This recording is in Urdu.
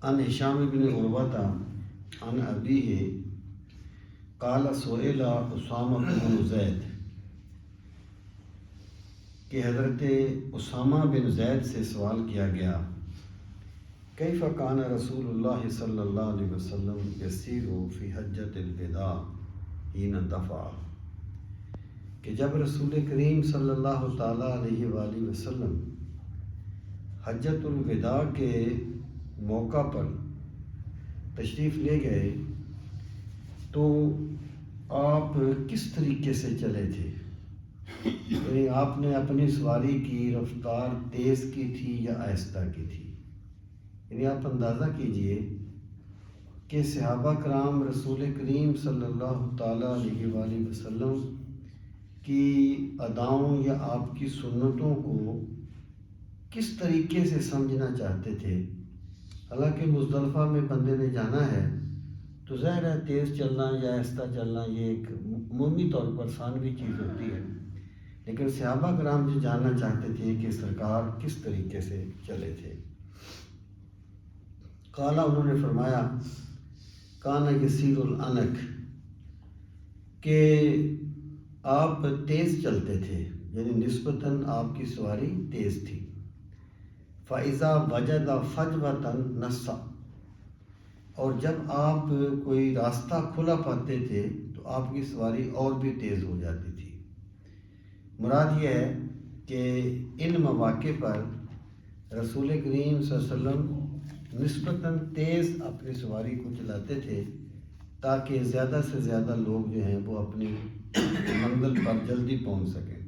عن هشام بن عروة عن أبيه قال سئل اسامہ بن زید کہ حضرت اسامہ بن زید سے سوال کیا گیا کیف کان رسول اللہ صلی اللہ علیہ وسلم یسیر فی حجۃ الوداع حین دفع، کہ جب رسول کریم صلی اللہ تعالیٰ علیہ وآلہ وسلم حجۃ الوداع کے موقع پر تشریف لے گئے تو آپ کس طریقے سے چلے تھے؟ یعنی آپ نے اپنی سواری کی رفتار تیز کی تھی یا آہستہ کی تھی؟ یعنی آپ اندازہ کیجئے کہ صحابہ کرام رسول کریم صلی اللہ تعالیٰ علیہ وآلہ وسلم کی اداؤں یا آپ کی سنتوں کو کس طریقے سے سمجھنا چاہتے تھے۔ حالانکہ مزدلفہ میں بندے نے جانا ہے تو ظاہر ہے تیز چلنا یا آہستہ چلنا یہ ایک عمومی طور پر ثانوی چیز ہوتی ہے، لیکن صحابہ کرام جو جاننا چاہتے تھے کہ سرکار کس طریقے سے چلے تھے۔ قالا، انہوں نے فرمایا، کان یسیر العنق، کہ آپ تیز چلتے تھے، یعنی نسبتاً آپ کی سواری تیز تھی۔ فَإِذَا وَجَدَ فَجْوَةً نَصَّ، اور جب آپ کوئی راستہ کھلا پاتے تھے تو آپ کی سواری اور بھی تیز ہو جاتی تھی۔ مراد یہ ہے کہ ان مواقع پر رسول کریم صلی اللہ علیہ وسلم نسبتاً تیز اپنی سواری کو چلاتے تھے تاکہ زیادہ سے زیادہ لوگ جو ہیں وہ اپنی منزل پر جلدی پہنچ سکیں۔